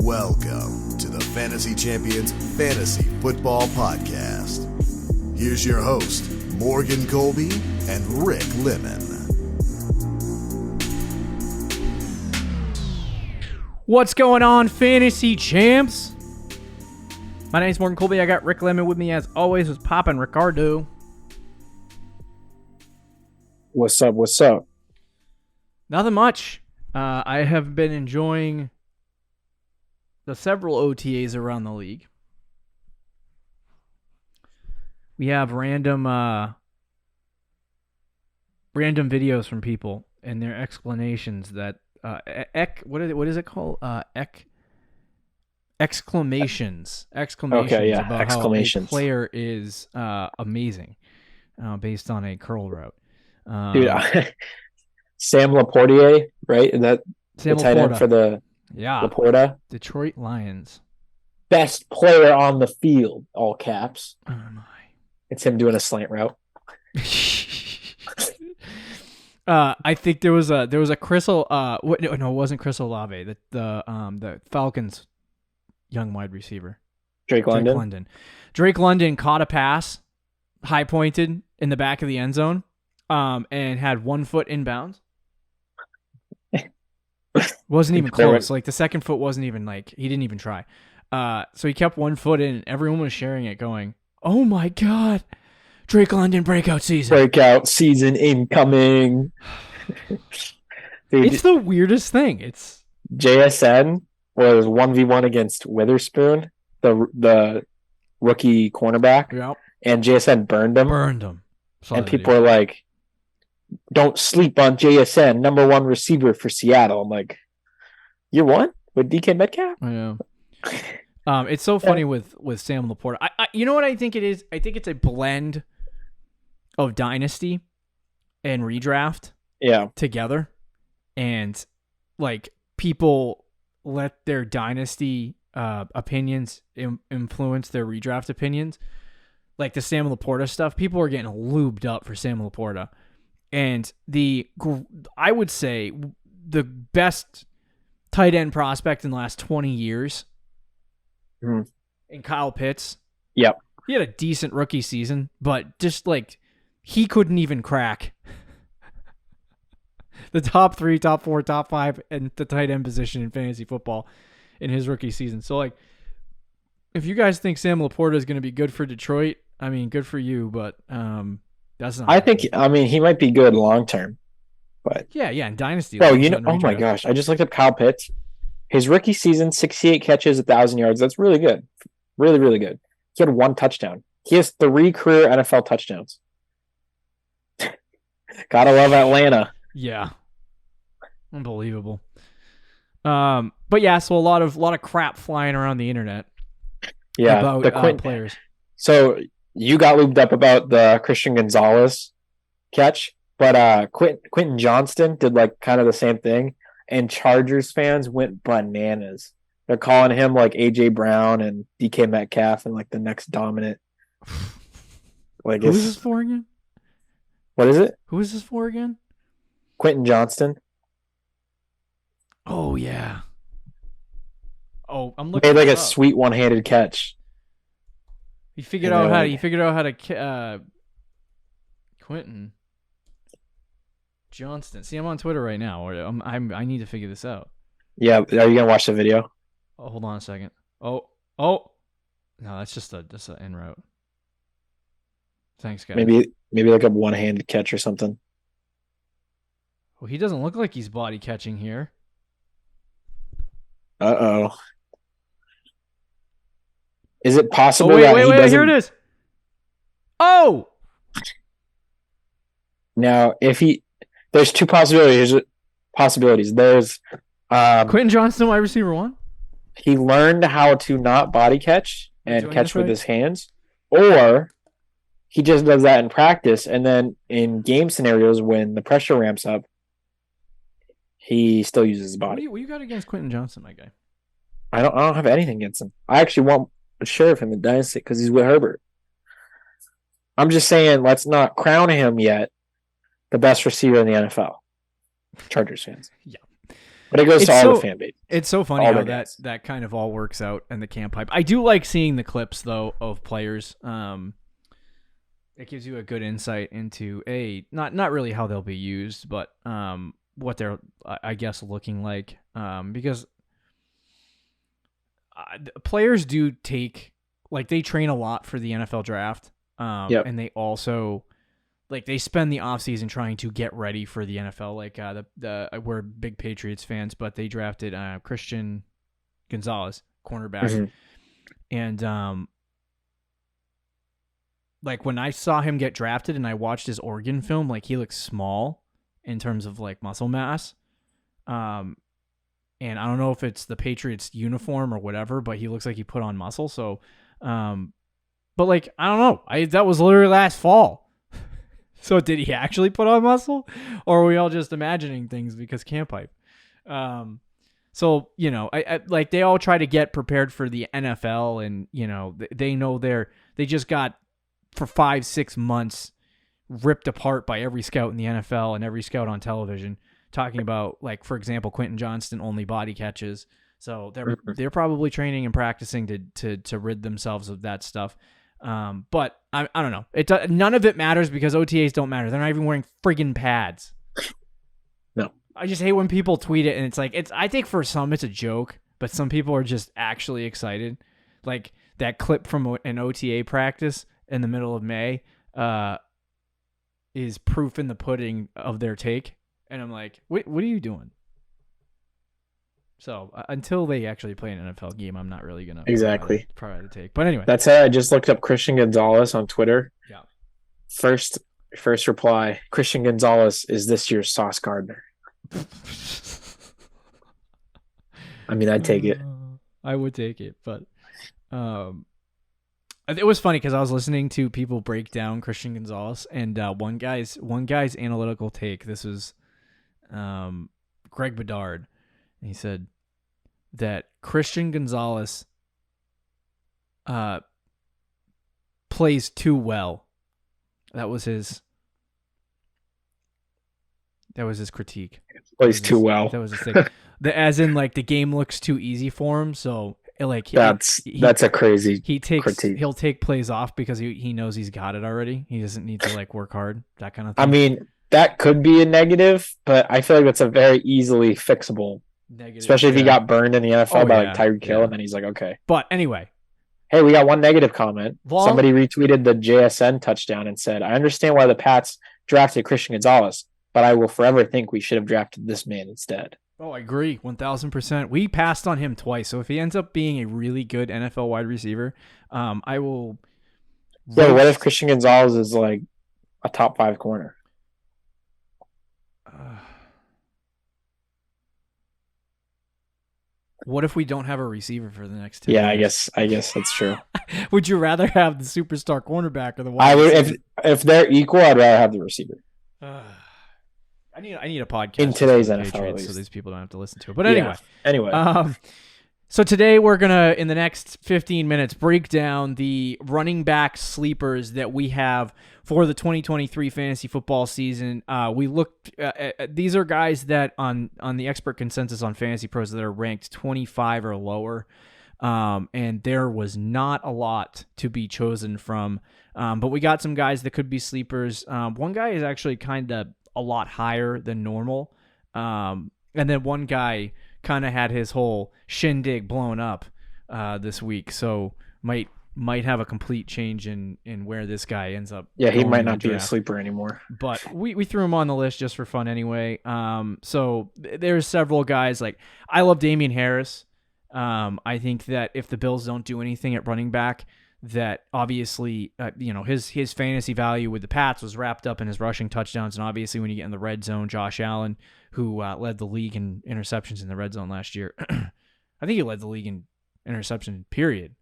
Welcome to the Fantasy Champions Fantasy Football Podcast. Here's your host, Morgan Colby and Rick Lemon. What's going on, Fantasy Champs? My name's Morgan Colby. I got Rick Lemon with me as always. Was poppin' Ricardo. What's up? What's up? Nothing much. I have been enjoying the several OTAs around the league. We have random videos from people and their explanations that what is it called? Exclamations Okay, yeah. about Exclamations. how a player is amazing based on a curl route. Dude, Sam Laportier, right? That Sam the tight end Laporta. for the Laporta. Detroit Lions. Best player on the field, all caps. Oh my. It's him doing a slant route. I think there was a Chris no, it wasn't Chris Olave. The Falcons young wide receiver. Drake London. Drake London caught a pass, high pointed in the back of the end zone, and had 1 foot inbounds. Wasn't even close. Like the second foot wasn't even he didn't even try. So he kept 1 foot in. Everyone was sharing it, going, "Oh my God, Drake London breakout season! Breakout season incoming!" Dude, It's the weirdest thing. It's JSN was 1v1 against Witherspoon, the rookie cornerback, and JSN burned him. And people are like, "Don't sleep on JSN, number one receiver for Seattle." I'm like, "You're one with DK Metcalf?" I know. It's so funny with Sam Laporta. I you know what I think it is? I think it's a blend of dynasty and redraft together. And people let their dynasty opinions influence their redraft opinions. Like the Sam Laporta stuff, people are getting lubed up for Sam Laporta. And I would say the best tight end prospect in the last 20 years in Kyle Pitts. Yep. He had a decent rookie season, but just he couldn't even crack the top 3, top 4, top 5 and the tight end position in fantasy football in his rookie season. So if you guys think Sam Laporta is going to be good for Detroit, I mean, good for you, but that's not. I mean, he might be good long term, but in dynasty. Bro, oh my gosh, I just looked up Kyle Pitts. His rookie season, 68 catches, 1,000 yards. That's really good, really, really good. He had 1 touchdown. He has 3 career NFL touchdowns. Gotta love Atlanta. Yeah, unbelievable. But yeah, so a lot of crap flying around the internet. Yeah, about players. So you got looped up about the Christian Gonzalez catch, but Quentin Johnston did kind of the same thing, and Chargers fans went bananas. They're calling him AJ Brown and DK Metcalf and the next dominant. Who is this for again? What is it? Who is this for again? Quentin Johnston. Oh yeah. Oh, I'm looking. Made a sweet one-handed catch. He figured out how to Quentin Johnston. See, I'm on Twitter right now. I need to figure this out. Yeah, are you gonna watch the video? Oh, hold on a second. Oh, no, that's just an en route. Thanks, guys. Maybe a one-handed catch or something. Well, he doesn't look like he's body catching here. Uh-oh. Is it possible wait, here it is. Oh! Now, there's 2 possibilities. There's Quentin Johnston, wide receiver 1. He learned how to not body catch and catch with his hands, or he just does that in practice, and then in game scenarios when the pressure ramps up, he still uses his body. What you got against Quentin Johnston, my guy? I don't have anything against him. I actually want a share of him in Dynasty because he's with Herbert. I'm just saying, let's not crown him yet the best receiver in the NFL. Chargers fans. Yeah. But it goes to all the fan base. It's so funny how that kind of all works out in the camp hype. I do like seeing the clips though of players. It gives you a good insight into not really how they'll be used, but what they're, I guess, looking like. Because players do take, like, they train a lot for the NFL draft. And they also, like, they spend the offseason trying to get ready for the NFL. Like, we're big Patriots fans, but they drafted Christian Gonzalez, cornerback. Mm-hmm. And, like, when I saw him get drafted and I watched his Oregon film, like, he looks small in terms of, like, muscle mass. And I don't know if it's the Patriots uniform or whatever, but he looks like he put on muscle. So, but, like, I don't know. That was literally last fall. So did he actually put on muscle? Or are we all just imagining things because camp hype? So, you know, I like, they all try to get prepared for the NFL, and, you know, they know they just got, for 5-6 months, ripped apart by every scout in the NFL and every scout on television, talking about, like, for example, Quentin Johnston only body catches. So they're probably training and practicing to rid themselves of that stuff. But I don't know. None of it matters because OTAs don't matter. They're not even wearing friggin' pads. No. I just hate when people tweet it and it's like, I think for some it's a joke, but some people are just actually excited. Like that clip from an OTA practice in the middle of May is proof in the pudding of their take. And I'm like, what are you doing? So until they actually play an NFL game, I'm not really going to provide a take. But anyway. That's it. I just looked up Christian Gonzalez on Twitter. Yeah. First reply, Christian Gonzalez is this year's Sauce Gardner. I mean, I'd take it. I would take it, but it was funny because I was listening to people break down Christian Gonzalez, and one guy's analytical take. This was Greg Bedard. And he said that Christian Gonzalez plays too well. That was his critique. Plays too well. That was his thing. As in, like, the game looks too easy for him. So, like, that's a crazy critique. He'll take plays off because he knows he's got it already. He doesn't need to, like, work hard. That kind of thing. I mean, that could be a negative, but I feel like that's a very easily fixable. Negative, especially if he got burned in the NFL by like Tyreek Hill, and then he's like, okay. But anyway, hey, we got one negative comment. Somebody retweeted the JSN touchdown and said, "I understand why the Pats drafted Christian Gonzalez, but I will forever think we should have drafted this man instead." Oh, I agree, 1,000%. We passed on him twice, so if he ends up being a really good NFL wide receiver, I will. Yeah, what if Christian Gonzalez is like a top 5 corner? What if we don't have a receiver for the next 2 years? I guess that's true. Would you rather have the superstar cornerback or the wide receiver? If they're equal, I'd rather have the receiver. I need a podcast in today's NFL, so these people don't have to listen to it. But anyway, So today we're gonna, in the next 15 minutes, break down the running back sleepers that we have for the 2023 fantasy football season. We looked at these are guys that on the expert consensus on Fantasy Pros that are ranked 25 or lower, and there was not a lot to be chosen from. But we got some guys that could be sleepers. One guy is actually kind of a lot higher than normal, and then one guy kind of had his whole shindig blown up this week, so might have a complete change in where this guy ends up. Yeah, he might not be a sleeper anymore. But we threw him on the list just for fun anyway. So there's several guys. Like, I love Damian Harris. I think that if the Bills don't do anything at running back, that obviously his fantasy value with the Pats was wrapped up in his rushing touchdowns, and obviously when you get in the red zone, Josh Allen, who led the league in interceptions in the red zone last year. I think he led the league in interception, period.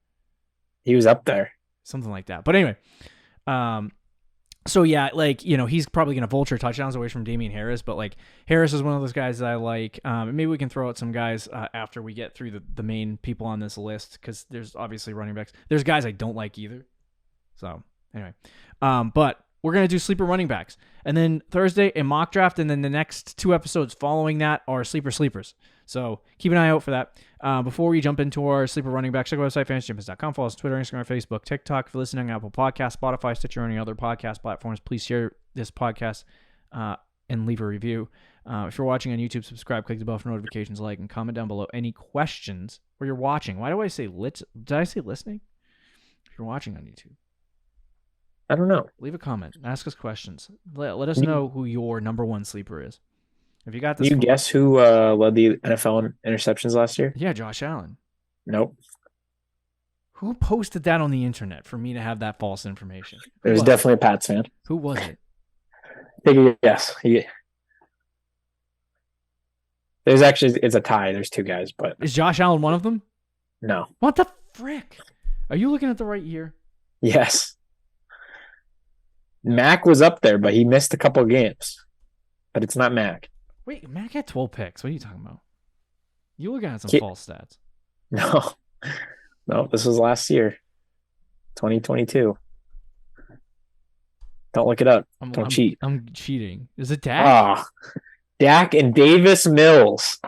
He was up there. Something like that. But anyway, so yeah, like, he's probably going to vulture touchdowns away from Damian Harris, but like Harris is one of those guys that I like. Maybe we can throw out some guys after we get through the main people on this list, because there's obviously running backs. There's guys I don't like either. So anyway, but we're going to do sleeper running backs. And then Thursday, a mock draft. And then the next 2 episodes following that are sleepers. So keep an eye out for that. Before we jump into our sleeper running backs, check out our website, fantasychampions.com. Follow us on Twitter, Instagram, Facebook, TikTok. If you're listening on Apple Podcasts, Spotify, Stitcher, or any other podcast platforms, please share this podcast and leave a review. If you're watching on YouTube, subscribe, click the bell for notifications, like, and comment down below any questions where you're watching. Why do I say did I say listening? If you're watching on YouTube. I don't know. Leave a comment. Ask us questions. Let us know who your number 1 sleeper is. If you got this, you guess who led the NFL in interceptions last year? Yeah, Josh Allen. Nope. Who posted that on the internet for me to have that false information? It was definitely a Pats fan. Who was it? Take a guess. There's actually, it's a tie. There's 2 guys, but is Josh Allen one of them? No. What the frick? Are you looking at the right year? Yes. Mac was up there, but he missed a couple of games. But it's not Mac. Wait, Mac had 12 picks. What are you talking about? You looking at some false stats? No, this was last year, 2022. Don't look it up. Don't cheat. I'm cheating. Is it Dak? Dak and Davis Mills.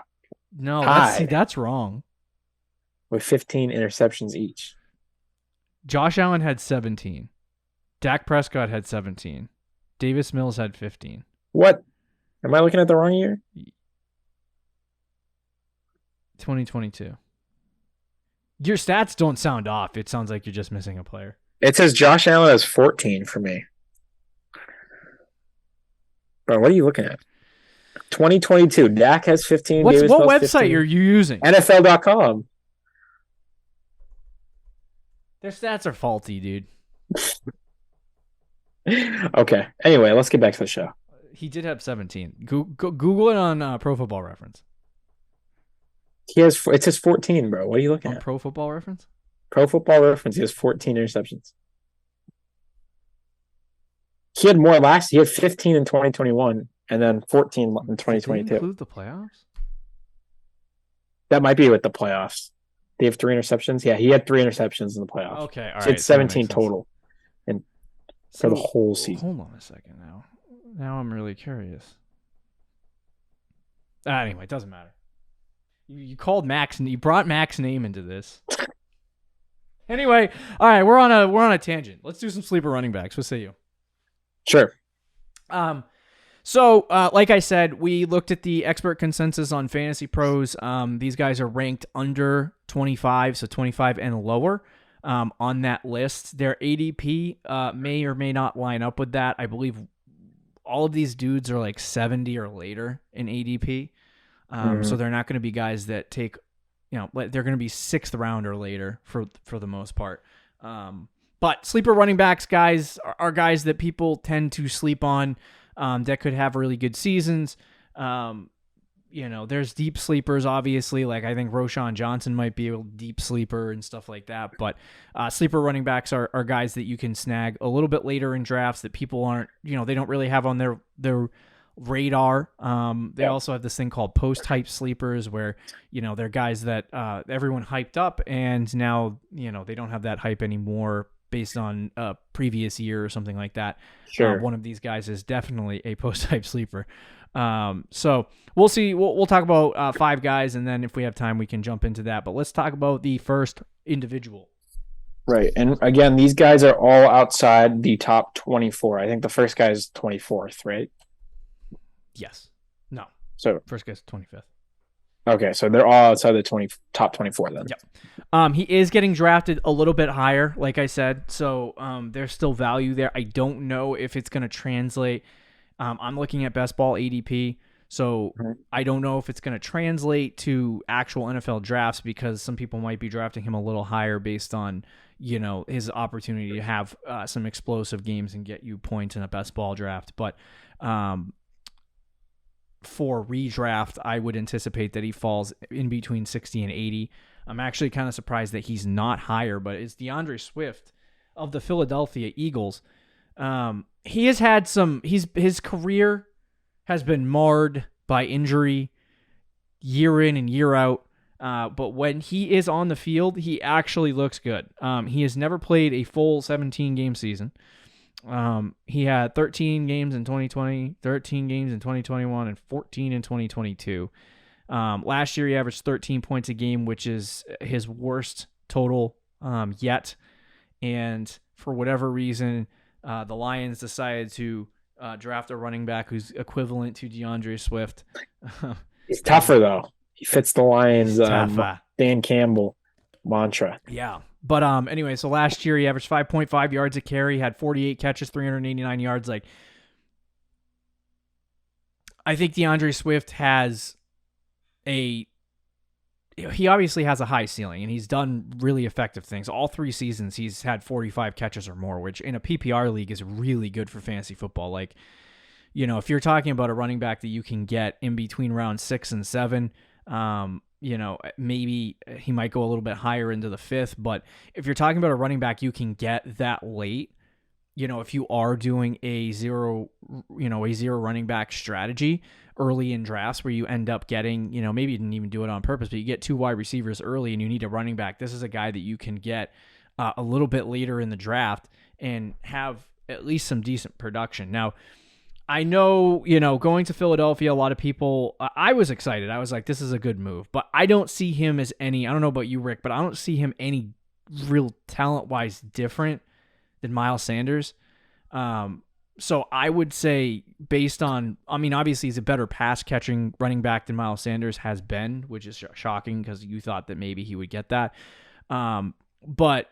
No, that's wrong. With 15 interceptions each. Josh Allen had 17. Dak Prescott had 17. Davis Mills had 15. What? Am I looking at the wrong year? 2022. Your stats don't sound off. It sounds like you're just missing a player. It says Josh Allen has 14 for me. Bro, what are you looking at? 2022. Dak has 15. What website 15. are you using? NFL.com. Their stats are faulty, dude. Okay. Anyway, let's get back to the show. He did have 17. Google it on Pro Football Reference. It says 14, bro. What are you looking at? Pro Football Reference? Pro Football Reference. He has 14 interceptions. He had more last. He had 15 in 2021, and then 14 in 2022. Did they include the playoffs? That might be with the playoffs. They have 3 interceptions. Yeah, he had 3 interceptions in the playoffs. Okay, all right. He had 17 total, and for the whole season. Hold on a second now. Now I'm really curious. Anyway, it doesn't matter. You called Max, and you brought Mac's name into this. Anyway, all right, we're on a tangent. Let's do some sleeper running backs. What say you? Sure. So, like I said, we looked at the expert consensus on Fantasy Pros. These guys are ranked under 25, so 25 and lower on that list. Their ADP may or may not line up with that. I believe all of these dudes are like 70 or later in ADP. So they're not going to be guys that take, they're going to be 6th round or later for the most part. But sleeper running backs, guys, are guys that people tend to sleep on that could have really good seasons. There's deep sleepers, obviously. Like I think Roschon Johnson might be a deep sleeper and stuff like that. But sleeper running backs are guys that you can snag a little bit later in drafts that people aren't, they don't really have on their radar. They also have this thing called post-hype sleepers where, they're guys that everyone hyped up and now, they don't have that hype anymore based on a previous year or something like that. Sure. One of these guys is definitely a post-hype sleeper. So we'll see. We'll talk about 5 guys, and then if we have time, we can jump into that. But let's talk about the first individual. Right. And again, these guys are all outside the top 24. I think the first guy is 24th, right? Yes. No. So first guy's 25th. Okay, so they're all outside the top 24 then. Yep. He is getting drafted a little bit higher, like I said. So there's still value there. I don't know if it's going to translate. I'm looking at best ball ADP. So I don't know if it's going to translate to actual NFL drafts because some people might be drafting him a little higher based on, his opportunity to have some explosive games and get you points in a best ball draft. But for redraft, I would anticipate that he falls in between 60 and 80. I'm actually kind of surprised that he's not higher, but it's DeAndre Swift of the Philadelphia Eagles. He has had his career has been marred by injury year in and year out. But when he is on the field, he actually looks good. He has never played a full 17 game season. He had 13 games in 2020, 13 games in 2021, and 14 in 2022. Last year, he averaged 13 points a game, which is his worst total yet. And for whatever reason, the Lions decided to draft a running back who's equivalent to DeAndre Swift. He's tougher, though. He fits the Lions' Dan Campbell mantra. Yeah. But anyway, so last year he averaged 5.5 yards a carry, had 48 catches, 389 yards. Like, I think DeAndre Swift he obviously has a high ceiling, and he's done really effective things. All 3 seasons he's had 45 catches or more, which in a PPR league is really good for fantasy football. Like, if you're talking about a running back that you can get in between round 6 and 7, maybe he might go a little bit higher into the 5th, but if you're talking about a running back you can get that late, if you are doing a zero running back strategy early in drafts where you end up getting, maybe you didn't even do it on purpose, but you get 2 wide receivers early and you need a running back, this is a guy that you can get a little bit later in the draft and have at least some decent production. Now, I know, going to Philadelphia, a lot of people, I was excited. I was like, this is a good move. But I don't see him as I don't know about you, Rick, but I don't see him any real talent-wise different than Miles Sanders. So I would say based on, obviously he's a better pass-catching running back than Miles Sanders has been, which is shocking because you thought that maybe he would get that. But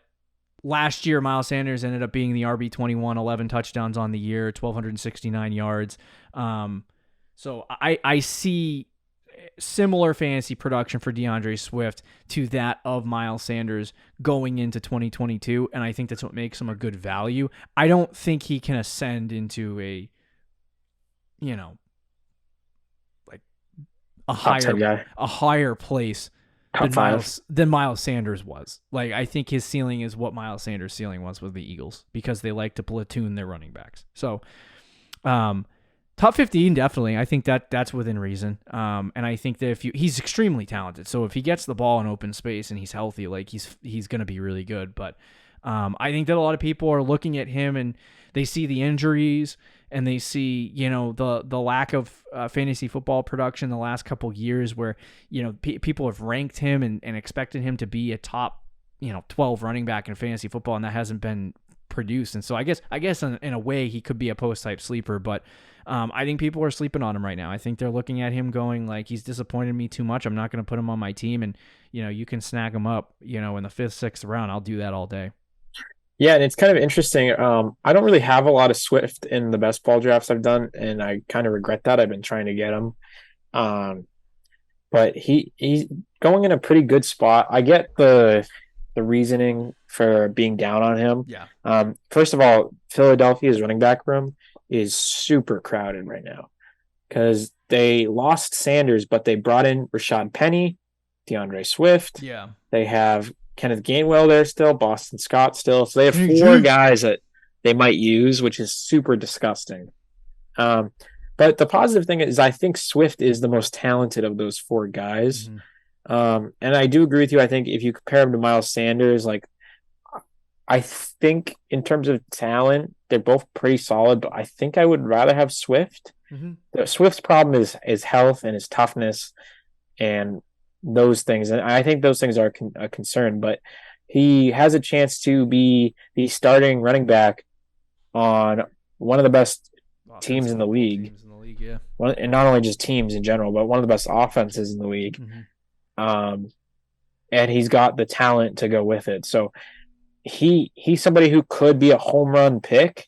last year, Miles Sanders ended up being the RB21, 11 touchdowns on the year, 1,269 yards. So I see similar fantasy production for DeAndre Swift to that of Miles Sanders going into 2022, and I think that's what makes him a good value. I don't think he can ascend into a higher place than Miles Sanders was. Like, I think his ceiling is what Miles Sanders' ceiling was with the Eagles because they like to platoon their running backs. So, top 15, definitely. I think that's within reason. And I think that he's extremely talented. So if he gets the ball in open space and he's healthy, like he's going to be really good. But I think that a lot of people are looking at him and they see the injuries and they see, the lack of fantasy football production the last couple years where, people have ranked him and expected him to be a top, 12 running back in fantasy football, and that hasn't been produced. And so I guess in a way he could be a post-type sleeper, but I think people are sleeping on him right now. I think they're looking at him going like, he's disappointed me too much. I'm not going to put him on my team, and, you can snag him up, in the 5th, 6th round. I'll do that all day. Yeah, and it's kind of interesting. I don't really have a lot of Swift in the best ball drafts I've done, and I kind of regret that. I've been trying to get him. But he's going in a pretty good spot. I get the reasoning for being down on him. Yeah. First of all, Philadelphia's running back room is super crowded right now because they lost Sanders, but they brought in Rashad Penny, DeAndre Swift. Yeah. They have Kenneth Gainwell there still, Boston Scott still. So they have 4 guys that they might use, which is super disgusting. But the positive thing is I think Swift is the most talented of those 4 guys. Mm-hmm. And I do agree with you. I think if you compare him to Miles Sanders, like, I think in terms of talent, they're both pretty solid, but I think I would rather have Swift. Mm-hmm. Swift's problem is health and his toughness and those things. And I think those things are a concern, but he has a chance to be the starting running back on one of the best teams in the league. Yeah. And not only just teams in general, but one of the best offenses in the league. Mm-hmm. And he's got the talent to go with it. So he's somebody who could be a home run pick.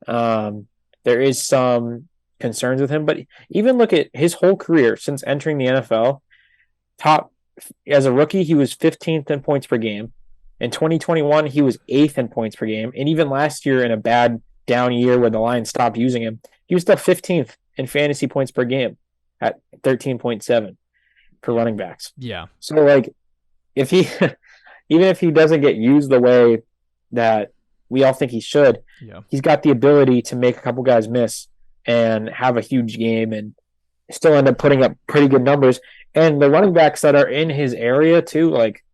There is some concerns with him, but even look at his whole career since entering the NFL. As a rookie, he was 15th in points per game. In 2021, he was 8th in points per game. And even last year, in a bad down year where the Lions stopped using him, he was still 15th in fantasy points per game at 13.7 for running backs. Yeah. So, like, if he, even if he doesn't get used the way that we all think he should, he's got the ability to make a couple guys miss and have a huge game and still end up putting up pretty good numbers. And the running backs that are in his area too, like,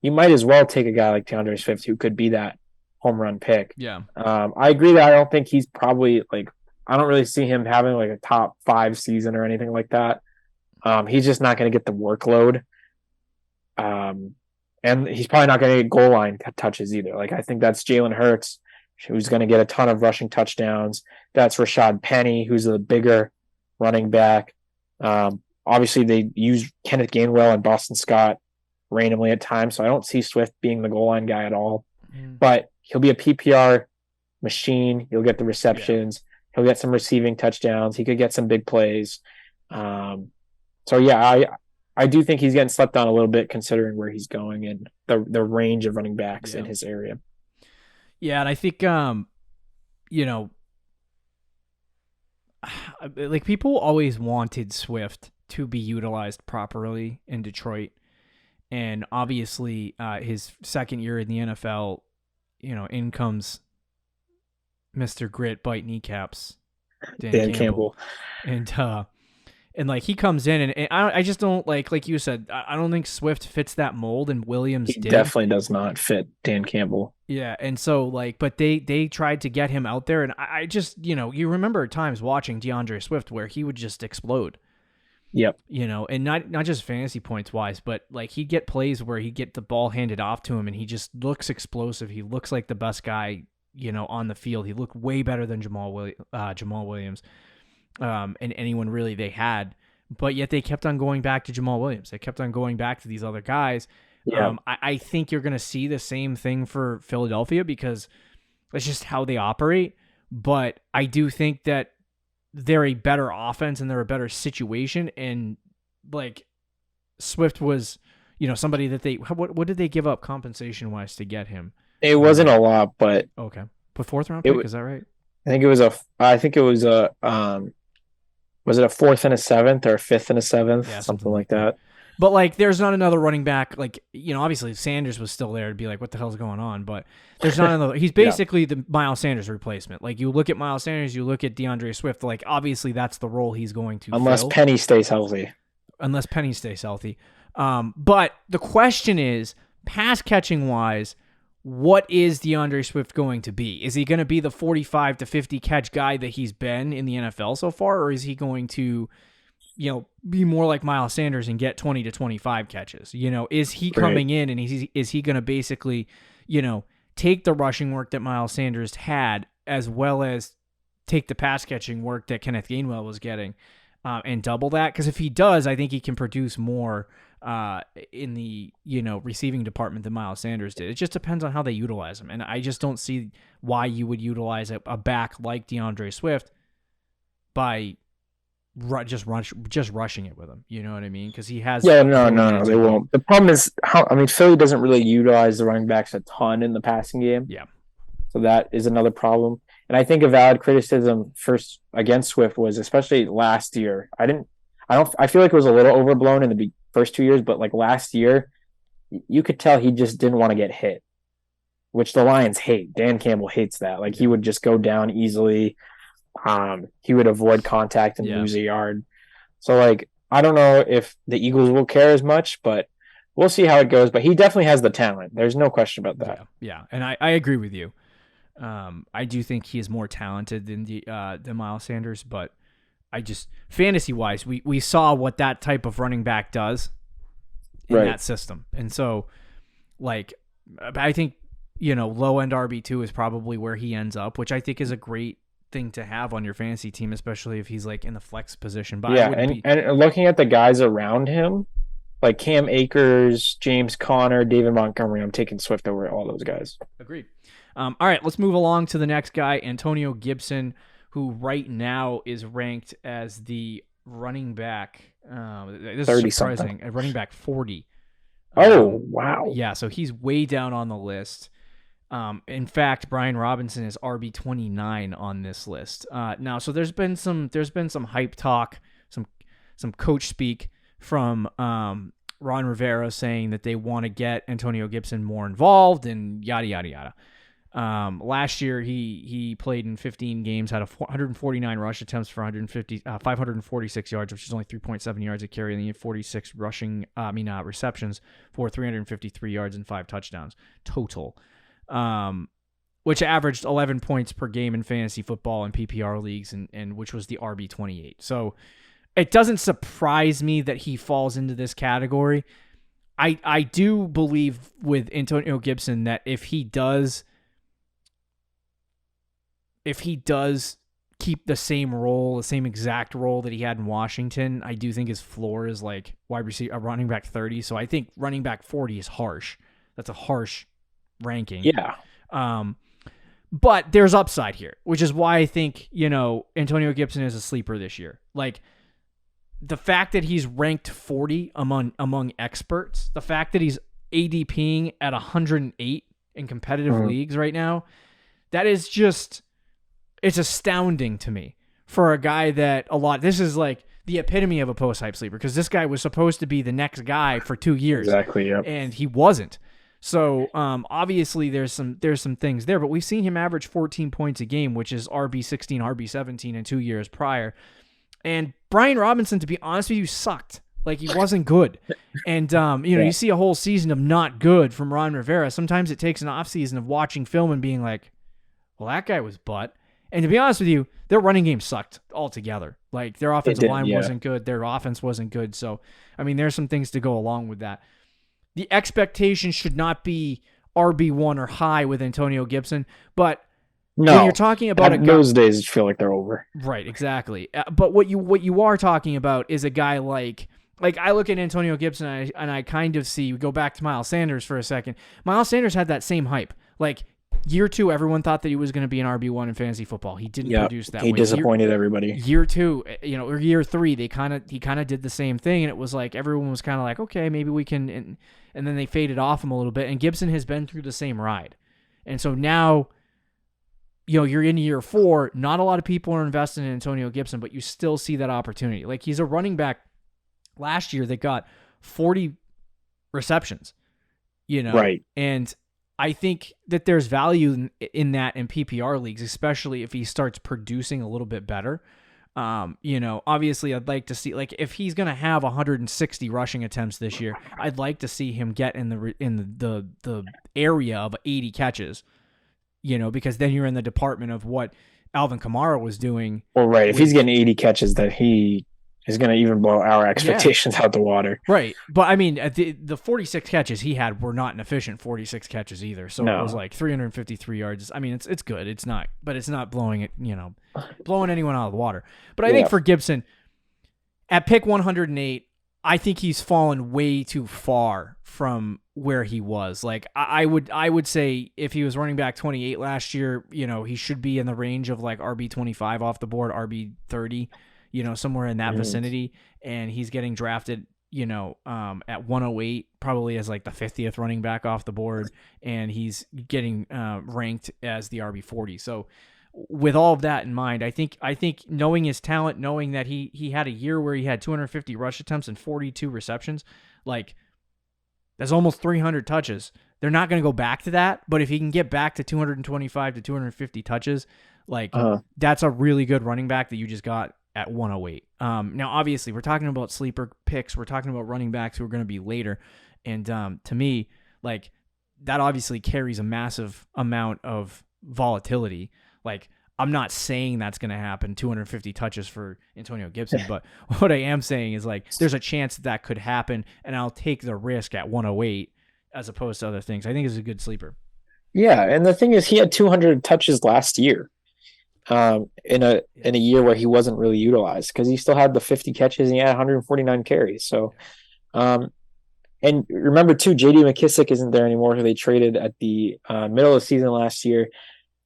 you might as well take a guy like DeAndre Swift who could be that home run pick. Yeah. I agree that I don't think he's probably like, I don't really see him having like a top 5 season or anything like that. He's just not going to get the workload. And he's probably not going to get goal line touches either. Like, I think that's Jalen Hurts, who's going to get a ton of rushing touchdowns. That's Rashad Penny, who's the bigger running back. Obviously, they use Kenneth Gainwell and Boston Scott randomly at times, so I don't see Swift being the goal line guy at all. But he'll be a PPR machine. He'll get the receptions. He'll get some receiving touchdowns. He could get some big plays. So yeah, I do think he's getting slept on a little bit considering where he's going and the range of running backs in his area. Yeah, and I think like people always wanted Swift to be utilized properly in Detroit. And obviously, his second year in the NFL, in comes Mr. Grit, bite kneecaps, Dan Campbell. And like he comes in, and I just don't like you said, I don't think Swift fits that mold, and Williams did. Definitely does not fit Dan Campbell. Yeah, and so like, but they tried to get him out there, and I just, you remember times watching DeAndre Swift where he would just explode. Yep. And not just fantasy points wise, but like he'd get plays where he'd get the ball handed off to him and he just looks explosive. He looks like the best guy, on the field. He looked way better than Jamal Williams, and anyone really they had. But yet they kept on going back to Jamal Williams. They kept on going back to these other guys. Yeah. I think you're going to see the same thing for Philadelphia because that's just how they operate. But I do think that they're a better offense and they're a better situation. And like Swift was, somebody that what did they give up compensation wise to get him? It wasn't a lot, but okay. But 4th round pick, is that right? I think it was a 4th and a 7th or a 5th and a 7th, something like that. But like, there's not another running back. Like, obviously Sanders was still there to be like, what the hell's going on? But there's not another. He's basically the Miles Sanders replacement. Like, you look at Miles Sanders, you look at DeAndre Swift. Like, obviously that's the role he's going to unless fill. Penny stays healthy. But the question is, pass catching wise, what is DeAndre Swift going to be? Is he going to be the 45 to 50 catch guy that he's been in the NFL so far, or is he going to, be more like Miles Sanders and get 20 to 25 catches? Is he coming in and is he going to basically, take the rushing work that Miles Sanders had as well as take the pass catching work that Kenneth Gainwell was getting and double that? Because if he does, I think he can produce more in the receiving department than Miles Sanders did. It just depends on how they utilize him, and I just don't see why you would utilize a back like DeAndre Swift by just rushing it with him. You know what I mean? Because he has no, they won't. The problem is Philly doesn't really utilize the running backs a ton in the passing game. Yeah, so that is another problem. And I think a valid criticism first against Swift was especially last year. I feel like it was a little overblown in the first 2 years, but like last year, you could tell he just didn't want to get hit, which the Lions hate. Dan Campbell hates that. Like, he would just go down easily. He would avoid contact and lose a yard. So like, I don't know if the Eagles will care as much, but we'll see how it goes. But he definitely has the talent. There's no question about that. Yeah. And I agree with you. I do think he is more talented than Miles Sanders, but I just, fantasy-wise, we saw what that type of running back does in that system. And so, like, I think, low-end RB2 is probably where he ends up, which I think is a great thing to have on your fantasy team, especially if he's, like, in the flex position. But and looking at the guys around him, like Cam Akers, James Conner, David Montgomery, I'm taking Swift over all those guys. Agreed. All right, let's move along to the next guy, Antonio Gibson, who right now is ranked as the running back. This is surprising. Running back 40. Oh, wow. Yeah, so he's way down on the list. In fact, Brian Robinson is RB 29 on this list. Now, so there's been some hype talk, some coach speak from Ron Rivera saying that they want to get Antonio Gibson more involved and yada yada yada. Last year he played in 15 games, had 149 rush attempts for 546 yards, which is only 3.7 yards a carry, and he had 46 receptions for 353 yards and 5 touchdowns total. which averaged 11 points per game in fantasy football and PPR leagues, and which was the RB28. So it doesn't surprise me that he falls into this category. I do believe with Antonio Gibson that if he does keep the same role, the same exact role that he had in Washington, I do think his floor is like wide receiver, running back 30. So I think running back 40 is harsh. That's a harsh ranking. Yeah. But there's upside here, which is why I think, Antonio Gibson is a sleeper this year. Like, the fact that he's ranked 40 among experts, the fact that he's ADPing at 108 in competitive leagues right now, that is just, it's astounding to me for a guy that this is like the epitome of a post-hype sleeper, because this guy was supposed to be the next guy for 2 years. Exactly, yep. And he wasn't. So obviously there's some things there, but we've seen him average 14 points a game, which is RB16, RB17 in 2 years prior. And Brian Robinson, to be honest with you, sucked. Like, he wasn't good. And, you see a whole season of not good from Ron Rivera. Sometimes it takes an offseason of watching film and being like, well, that guy was butt. And to be honest with you, their running game sucked altogether. Like, their offensive line wasn't good. Their offense wasn't good. So, I mean, there's some things to go along with that. The expectation should not be RB1 or high with Antonio Gibson, but when you're talking about those days feel like they're over. Right, exactly. But what you are talking about is a guy like I look at Antonio Gibson and I kind of see, we go back to Miles Sanders for a second. Miles Sanders had that same hype. Like, year 2, everyone thought that he was going to be an RB1 in fantasy football. He didn't produce that. He disappointed everybody. Year 2, or year 3, he kind of did the same thing, and it was like everyone was kind of like, okay, maybe we can, and then they faded off him a little bit. And Gibson has been through the same ride, and so now, you're in year 4. Not a lot of people are investing in Antonio Gibson, but you still see that opportunity. Like, he's a running back last year that got 40 receptions, right, and I think that there's value in that in PPR leagues, especially if he starts producing a little bit better. Obviously I'd like to see, like, if he's going to have 160 rushing attempts this year, I'd like to see him get in the area of 80 catches, because then you're in the department of what Alvin Kamara was doing. Well, right. If he's getting 80 catches, then he is going to even blow our expectations out the water. Right. But I mean, the 46 catches he had were not an efficient 46 catches either. So it was like 353 yards. I mean, it's good. It's not blowing it, blowing anyone out of the water. But I think for Gibson, at pick 108, I think he's fallen way too far from where he was. Like, I would say if he was running back 28 last year, he should be in the range of like RB25 off the board, RB30. Somewhere in that vicinity, and he's getting drafted, at 108, probably as like the 50th running back off the board, and he's getting ranked as the RB40. So with all of that in mind, I think knowing his talent, knowing that he had a year where he had 250 rush attempts and 42 receptions, like, that's almost 300 touches. They're not going to go back to that, but if he can get back to 225 to 250 touches, like, that's a really good running back that you just got at 108. Now, obviously, we're talking about sleeper picks. We're talking about running backs who are going to be later. And to me, like, that obviously carries a massive amount of volatility. Like, I'm not saying that's going to happen, 250 touches for Antonio Gibson, but what I am saying is, like, there's a chance that could happen, and I'll take the risk at 108 as opposed to other things. I think it's a good sleeper. Yeah, and the thing is, he had 200 touches last year. In a year where he wasn't really utilized, because he still had the 50 catches and he had 149 carries. So, and remember too, J.D. McKissick isn't there anymore, who they traded at the middle of the season last year.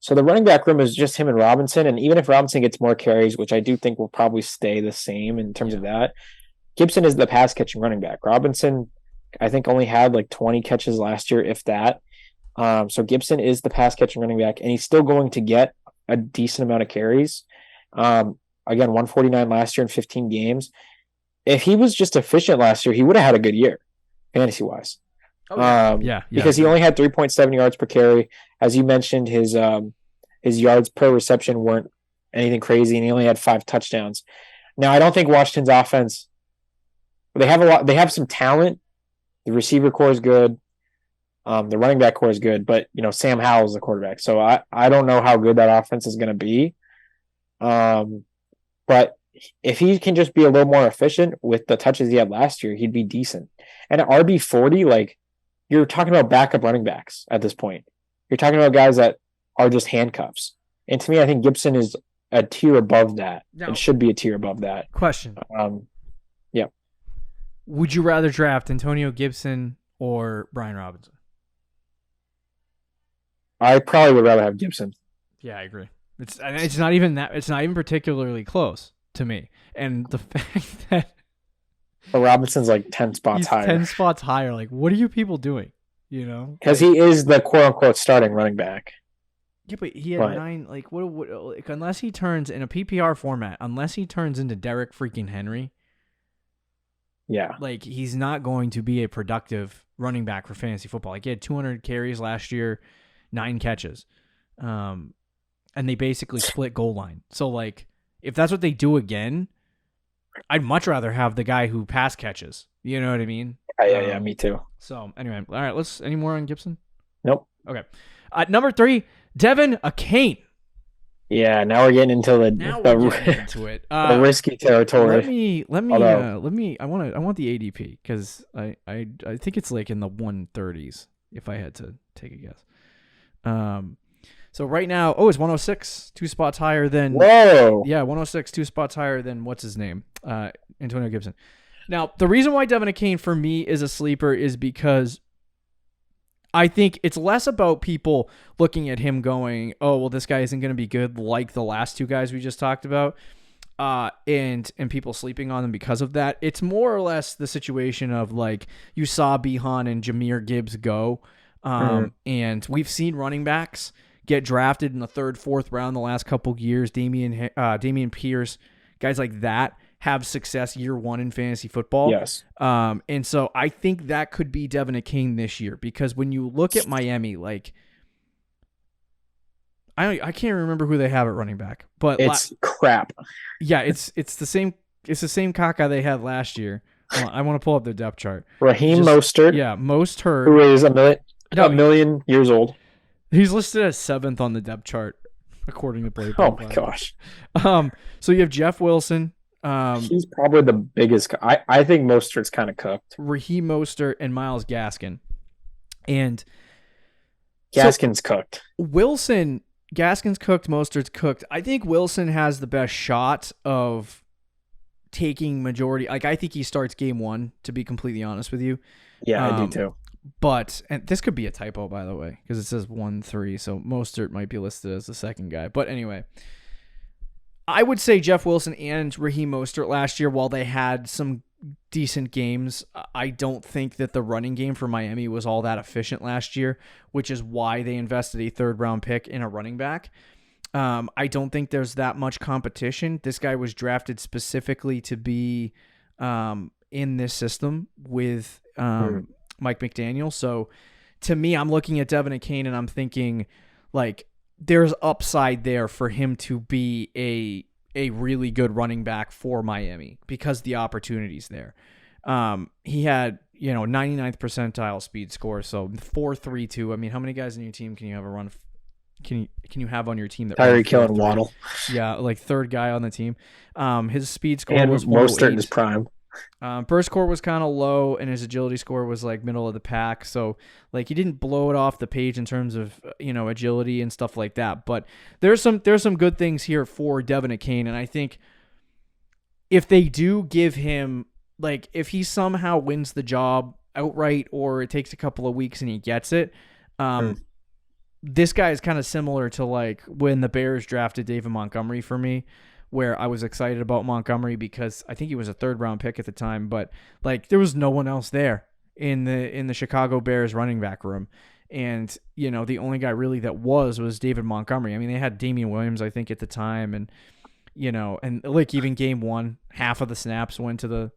So the running back room is just him and Robinson. And even if Robinson gets more carries, which I do think will probably stay the same in terms of that, Gibson is the pass catching running back. Robinson, I think, only had like 20 catches last year, if that. So Gibson is the pass catching running back, and he's still going to get a decent amount of carries. Again, 149 last year in 15 games. If he was just efficient last year, he would have had a good year, fantasy wise. Because he only had 3.7 yards per carry. As you mentioned, his yards per reception weren't anything crazy, and he only had 5 touchdowns. Now, I don't think Washington's offense, they have some talent. The receiver core is good. The running back core is good, but Sam Howell's the quarterback, so I don't know how good that offense is going to be. But if he can just be a little more efficient with the touches he had last year, he'd be decent. And at RB40, like, you're talking about backup running backs at this point. You're talking about guys that are just handcuffs. And to me, I think Gibson is a tier above that. No. It should be a tier above that. Question. Yeah. Would you rather draft Antonio Gibson or Brian Robinson? I probably would rather have Gibson. Yeah, I agree. It's not even that. It's not even particularly close to me. And the fact that Robinson's like 10 spots higher. 10 spots higher. Like, what are you people doing? Because he is the quote unquote starting running back. Yeah, but he had 9. Like, what? Unless he turns in a PPR format, unless he turns into Derek freaking Henry. Yeah. Like, he's not going to be a productive running back for fantasy football. Like, he had 200 carries last year, 9 catches. And they basically split goal line. So, like, if that's what they do again, I'd much rather have the guy who pass catches. You know what I mean? Yeah, me too. So, anyway. All right, any more on Gibson? Nope. Okay. Number 3, Devin Akane. Yeah, now we're getting into the risky territory. Let me. I want the ADP because I think it's like in the 130s if I had to take a guess. So right now, it's 106, 2 spots higher than. Whoa. Yeah, 106, 2 spots higher than what's his name, Antonio Gibson. Now the reason why Devin Akane for me is a sleeper is because I think it's less about people looking at him going, oh, well, this guy isn't going to be good like the last 2 guys we just talked about, and people sleeping on them because of that. It's more or less the situation of, like, you saw Bihan and Jahmyr Gibbs go, and we've seen running backs get drafted in the 3rd, 4th round the last couple years. Damian Pierce, guys like that have success year 1 in fantasy football. Yes. And so I think that could be Devin Akane this year, because when you look at Miami, like, I can't remember who they have at running back, but it's crap. Yeah, it's the same caca they had last year. I want to pull up their depth chart. Raheem Mostert. Yeah, Mostert, who is a million years old. He's listed as 7th on the depth chart according to Play. Oh my gosh. So you have Jeff Wilson. He's probably the biggest. I think Mostert's kind of cooked. Raheem Mostert and Myles Gaskin. And Gaskin's cooked. Gaskin's cooked, Mostert's cooked. I think Wilson has the best shot of taking majority. Like, I think he starts game 1, to be completely honest with you. Yeah, I do too. And this could be a typo, by the way, because it says 1-3, so Mostert might be listed as the second guy. But anyway, I would say Jeff Wilson and Raheem Mostert last year, while they had some decent games, I don't think that the running game for Miami was all that efficient last year, which is why they invested a 3rd-round pick in a running back. I don't think there's that much competition. This guy was drafted specifically to be in this system with Mike McDaniel. So to me, I'm looking at Devin Akane and I'm thinking, like, there's upside there for him to be a really good running back for Miami because the opportunity's there. He had, 99th percentile speed score, so 4.32. I mean, how many guys in your team can you have a run? Can you have on your team that Tyreek Hill and Waddle? Yeah, like 3rd guy on the team. His speed score and was Mostert in his prime. Burst score was kind of low, and his agility score was like middle of the pack. So, like, he didn't blow it off the page in terms of agility and stuff like that. But there's some good things here for Devin Akane, and I think if they do give him, like, if he somehow wins the job outright, or it takes a couple of weeks and he gets it, this guy is kind of similar to, like, when the Bears drafted David Montgomery for me, where I was excited about Montgomery because I think he was a 3rd-round pick at the time, but, like, there was no one else there in the Chicago Bears running back room. And, the only guy really that was David Montgomery. I mean, they had Damian Williams, I think, at the time, and, and, like, even game 1, half of the snaps went to the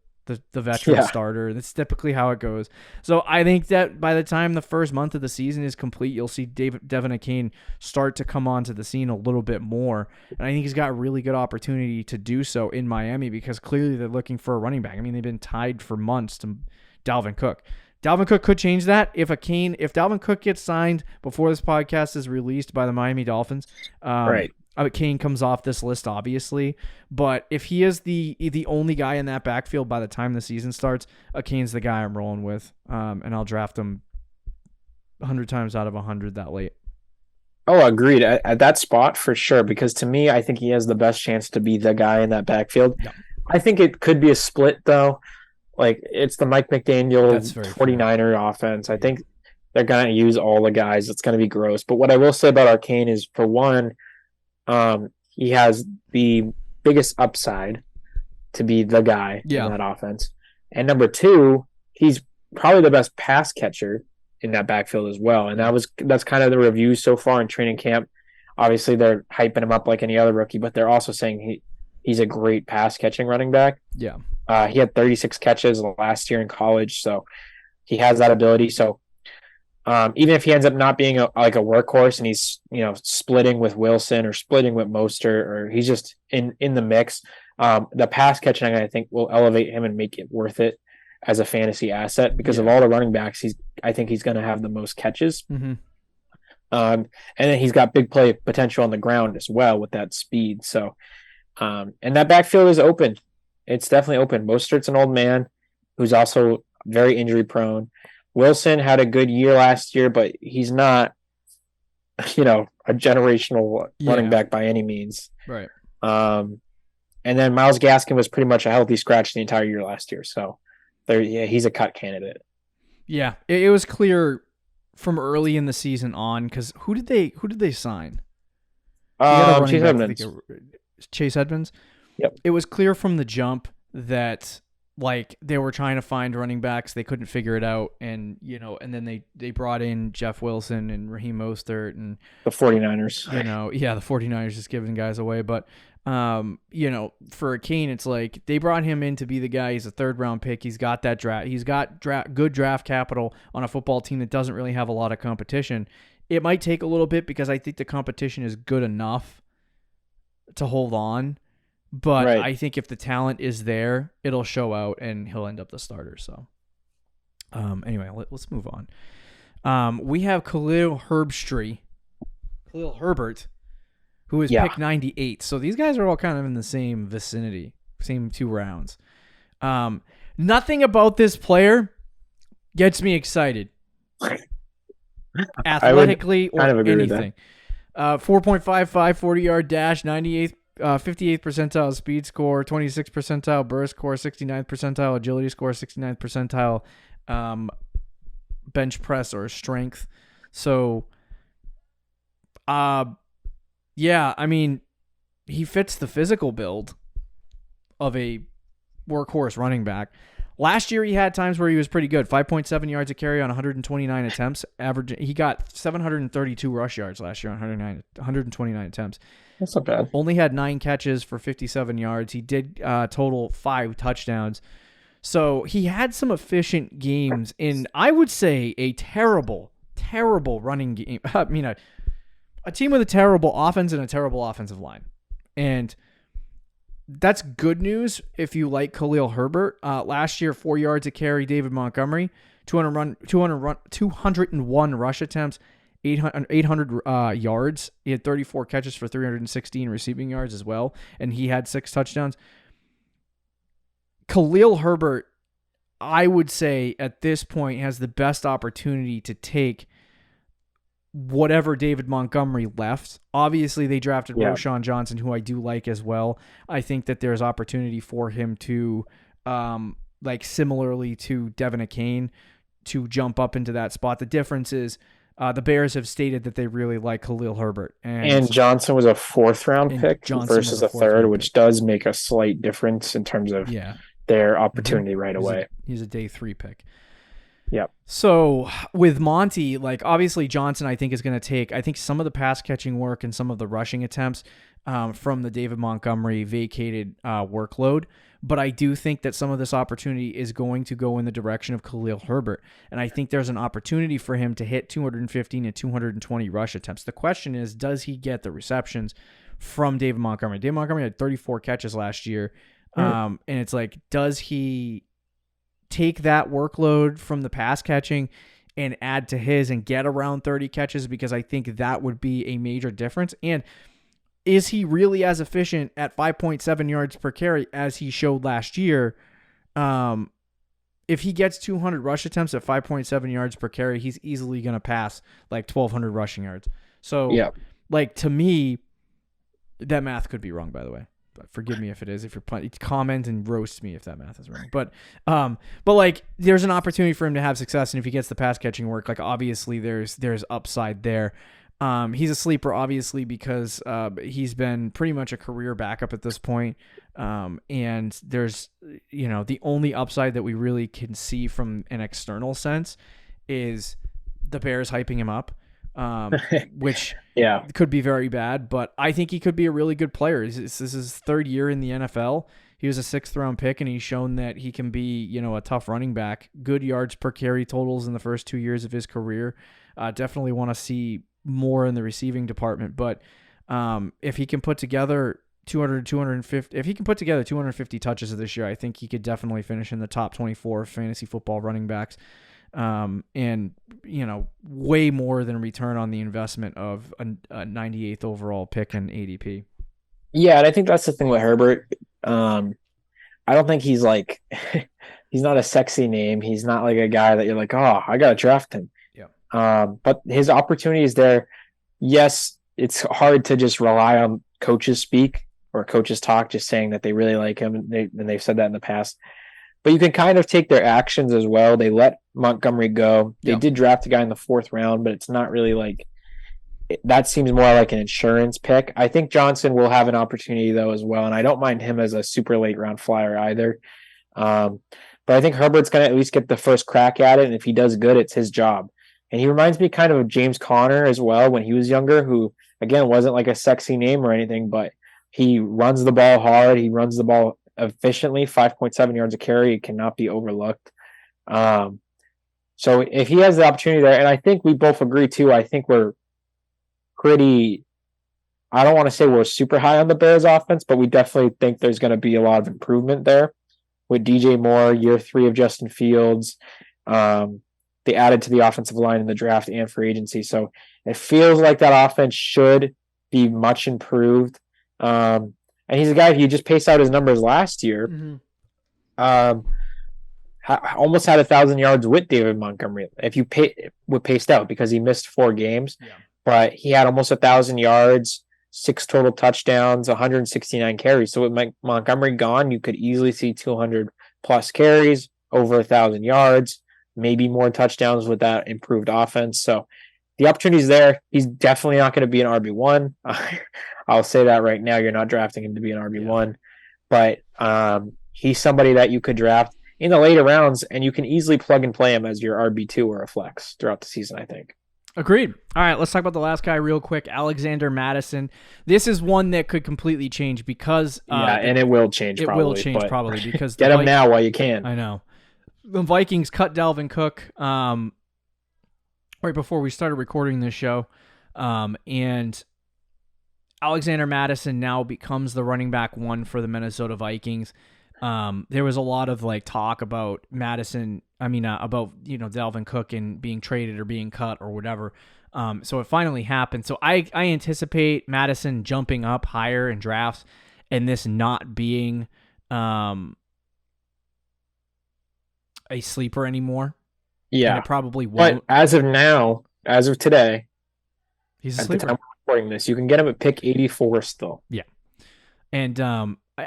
veteran starter. That's typically how it goes. So I think that by the time the first month of the season is complete, you'll see Devin Akane start to come onto the scene a little bit more. And I think he's got a really good opportunity to do so in Miami because clearly they're looking for a running back. I mean, they've been tied for months to Dalvin Cook. Dalvin Cook could change that if Dalvin Cook gets signed before this podcast is released by the Miami Dolphins. Right. Kane comes off this list, obviously, but if he is the only guy in that backfield by the time the season starts, Kane's the guy I'm rolling with, and I'll draft him 100 times out of 100 that late. Oh, agreed. At that spot for sure, because to me, I think he has the best chance to be the guy in that backfield. Yeah. I think it could be a split, though. Like, it's the Mike McDaniel 49er offense. I think they're going to use all the guys. It's going to be gross. But what I will say about Arcane is, for one, he has the biggest upside to be the guy in that offense. And number two, he's probably the best pass catcher in that backfield as well. And that's kind of the review so far in training camp. Obviously, they're hyping him up like any other rookie, but they're also saying he's a great pass catching running back. Yeah. He had 36 catches last year in college, so he has that ability. So even if he ends up not being a workhorse and he's splitting with Wilson or splitting with Mostert, or he's just in the mix, the pass catching I think will elevate him and make it worth it as a fantasy asset, because of all the running backs, I think he's going to have the most catches. Mm-hmm. And then he's got big play potential on the ground as well with that speed. So, and that backfield is open. It's definitely open. Mostert's an old man who's also very injury prone. Wilson had a good year last year, but he's not, a generational running back by any means. Right. And then Myles Gaskin was pretty much a healthy scratch the entire year last year. So he's a cut candidate. Yeah. It was clear from early in the season on, because who did they sign? Chase Edmonds. Yep. It was clear from the jump that they were trying to find running backs, they couldn't figure it out, and and then they brought in Jeff Wilson and Raheem Mostert and the 49ers. The 49ers just giving guys away, but for Kane, it's like they brought him in to be the guy. He's a 3rd round pick. He's got that draft. He's got good draft capital on a football team that doesn't really have a lot of competition. It might take a little bit because I think the competition is good enough to hold on. But right. I think if the talent is there, it'll show out and he'll end up the starter. So anyway, let's move on. We have Khalil Herbert, who is pick 98. So these guys are all kind of in the same vicinity, same 2 rounds. Nothing about this player gets me excited. Athletically or anything. 4.55 40-yard dash, 58th percentile speed score, 26th percentile burst score, 69th percentile agility score, 69th percentile bench press or strength. So yeah, I mean, he fits the physical build of a workhorse running back. Last year, he had times where he was pretty good. 5.7 yards a carry on 129 attempts. He got 732 rush yards last year on 129 attempts. That's not bad. Only had 9 catches for 57 yards. He did total 5 touchdowns. So he had some efficient games in, I would say, a terrible running game. I mean, a team with a terrible offense and a terrible offensive line. And that's good news if you like Khalil Herbert. Last year, 4 yards a carry, David Montgomery, 201 rush attempts, 800 yards. He had 34 catches for 316 receiving yards as well, and he had 6 touchdowns. Khalil Herbert, I would say at this point, has the best opportunity to take whatever David Montgomery left. Obviously, they drafted Roschon Johnson, who I do like as well. I think that there's opportunity for him to, similarly to Devin Akane, to jump up into that spot. The difference is the Bears have stated that they really like Khalil Herbert. And Johnson was a 4th-round pick versus a 3rd, which does make a slight difference in terms of their opportunity right away. He's a day 3 pick. Yep. So with Monty, obviously Johnson, I think is going to take, some of the pass catching work and some of the rushing attempts from the David Montgomery vacated workload. But I do think that some of this opportunity is going to go in the direction of Khalil Herbert. And I think there's an opportunity for him to hit 215 and 220 rush attempts. The question is, does he get the receptions from David Montgomery? David Montgomery had 34 catches last year. And it's like, does he take that workload from the pass catching and add to his and get around 30 catches, because I think that would be a major difference. And is he really as efficient at 5.7 yards per carry as he showed last year? If he gets 200 rush attempts at 5.7 yards per carry, he's easily going to pass like 1,200 rushing yards. So, like, to me, that math could be wrong, by the way. But forgive me if it is. If you're comment and roast me if that math is wrong. But like, there's an opportunity for him to have success, and if he gets the pass catching work, like, obviously there's upside there. He's a sleeper, obviously, because he's been pretty much a career backup at this point. And there's, the only upside that we really can see from an external sense is the Bears hyping him up, which could be very bad. But I think he could be a really good player. This is his third year in the NFL. He was a 6th-round pick, and he's shown that he can be, a tough running back. Good yards per carry totals in the first 2 years of his career. Definitely want to see more in the receiving department, but if he can put together 250 touches this year, I think he could definitely finish in the top 24 fantasy football running backs, and way more than return on the investment of a 98th overall pick in ADP. Yeah, and I think that's the thing with Herbert. I don't think he's like he's not a sexy name. He's not like a guy that you're like, oh, I gotta draft him. But his opportunity is there. Yes, it's hard to just rely on coaches speak or coaches talk, just saying that they really like him, and they've said that in the past. But you can kind of take their actions as well. They let Montgomery go. They did draft a guy in the 4th round, but it's not really like that. Seems more like an insurance pick. I think Johnson will have an opportunity though as well, and I don't mind him as a super late round flyer either. But I think Herbert's going to at least get the first crack at it, and if he does good, it's his job. And he reminds me kind of James Conner as well when he was younger, who, again, wasn't like a sexy name or anything, but he runs the ball hard. He runs the ball efficiently. 5.7 yards a carry. It cannot be overlooked. So if he has the opportunity there, and I think we both agree too, I think we're pretty – I don't want to say we're super high on the Bears offense, but we definitely think there's going to be a lot of improvement there with DJ Moore, year 3 of Justin Fields. They added to the offensive line in the draft and free agency. So it feels like that offense should be much improved. And he's a guy who just paced out his numbers last year. Almost had 1,000 yards with David Montgomery. If you paced out, because he missed 4 games, but he had almost 1,000 yards, 6 total touchdowns, 169 carries. So with Montgomery gone, you could easily see 200 plus carries, over 1,000 yards. Maybe more touchdowns with that improved offense. So the opportunity's there. He's definitely not going to be an RB1. I'll say that right now. You're not drafting him to be an RB1. But he's somebody that you could draft in the later rounds, and you can easily plug and play him as your RB2 or a flex throughout the season, I think. Agreed. All right, let's talk about the last guy real quick, Alexander Mattison. This is one that could completely change because... and it will change probably. It will change probably because... Get him now while you can. I know. The Vikings cut Dalvin Cook right before we started recording this show, and Alexander Mattison now becomes the running back 1 for the Minnesota Vikings. There was a lot of talk about Dalvin Cook and being traded or being cut or whatever. So it finally happened. So I anticipate Mattison jumping up higher in drafts and this not being a sleeper anymore. Yeah. And it probably won't. But as of today, he's a sleeper. At the time we're recording this, you can get him at pick 84 still. Yeah. And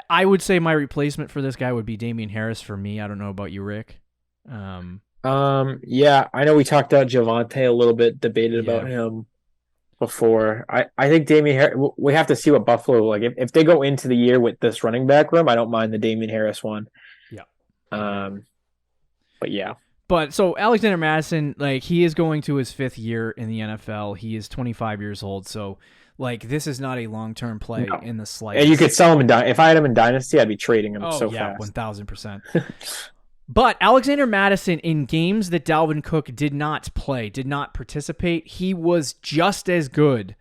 I would say my replacement for this guy would be Damian Harris for me. I don't know about you, Rick. Yeah, I know we talked about Javonte a little bit, debated about him before. I think Damian Harris, we have to see what Buffalo, like if they go into the year with this running back room, I don't mind the Damian Harris one. Yeah. But yeah. But so Alexander Mattison, he is going to his 5th year in the NFL. He is 25 years old. So this is not a long-term play in the slightest. And you could sell him if I had him in Dynasty, I'd be trading him so fast. 1,000%. But Alexander Mattison, in games that Dalvin Cook did not play, did not participate, he was just as good.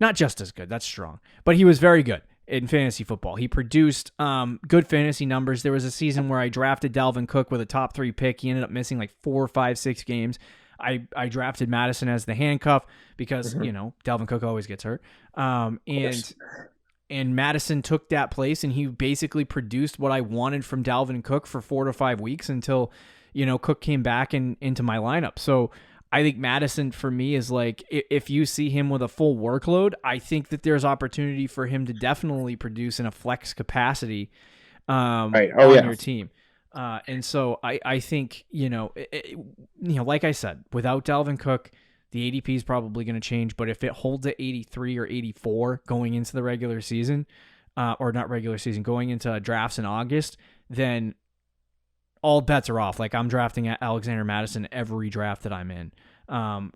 Not just as good, that's strong. But he was very good. in fantasy football. He produced good fantasy numbers. There was a season where I drafted Dalvin Cook with a top 3 pick. He ended up missing like 4, 5, 6 games. I drafted Madison as the handcuff because, Dalvin Cook always gets hurt. And Madison took that place, and he basically produced what I wanted from Dalvin Cook for 4 to 5 weeks until, Cook came back into my lineup. So I think Madison for me is like, if you see him with a full workload, I think that there's opportunity for him to definitely produce in a flex capacity on your team. And so I think, like I said, without Dalvin Cook, the ADP is probably going to change, but if it holds at 83 or 84 going into the regular season, or not regular season, going into drafts in August, then all bets are off. Like I'm drafting Alexander Madison every draft that I'm in. And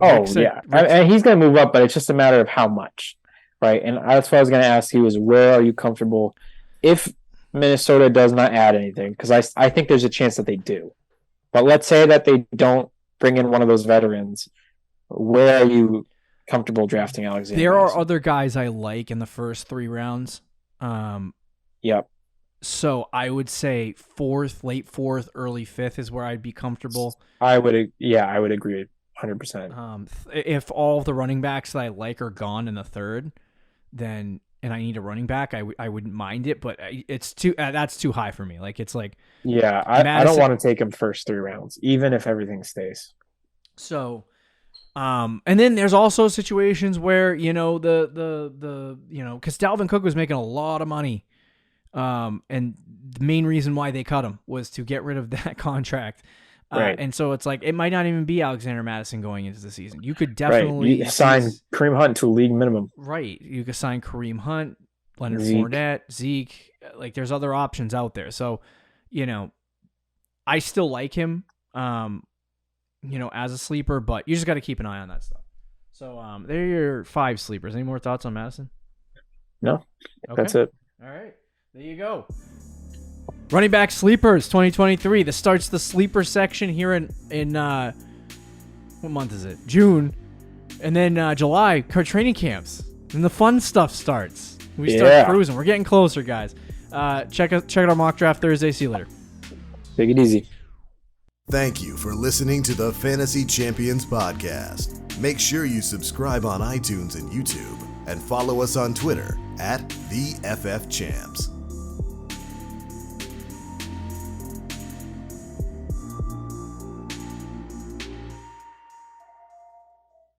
he's going to move up, but it's just a matter of how much, right? And that's what I was going to ask you is where are you comfortable if Minnesota does not add anything? Because I think there's a chance that they do. But let's say that they don't bring in one of those veterans. Where are you comfortable drafting Alexander? There are other guys I like in the first 3 rounds. Yep. So I would say 4th, late 4th, early 5th is where I'd be comfortable. I would agree 100%. If all of the running backs that I like are gone in the 3rd, then and I need a running back, I wouldn't mind it, but it's that's too high for me. Like it's like I don't want to take him first 3 rounds, even if everything stays. So. And then there's also situations where, because Dalvin Cook was making a lot of money. And the main reason why they cut him was to get rid of that contract. Right. And so it's like, it might not even be Alexander Madison going into the season. You could definitely sign Kareem Hunt to a league minimum. Right. You could sign Kareem Hunt, Leonard Fournette, Zeke. Like there's other options out there. So, I still like him. As a sleeper, but you just got to keep an eye on that stuff. So, there are your 5 sleepers. Any more thoughts on Madison? No, That's it. All right, there you go. Running back sleepers 2023. This starts the sleeper section here in what month is it? June, and then July training camps, and the fun stuff starts. We start cruising. We're getting closer, guys. Check out our mock draft Thursday. See you later. Take it easy. Thank you for listening to the Fantasy Champions Podcast. Make sure you subscribe on iTunes and YouTube and follow us on Twitter @TheFFChamps.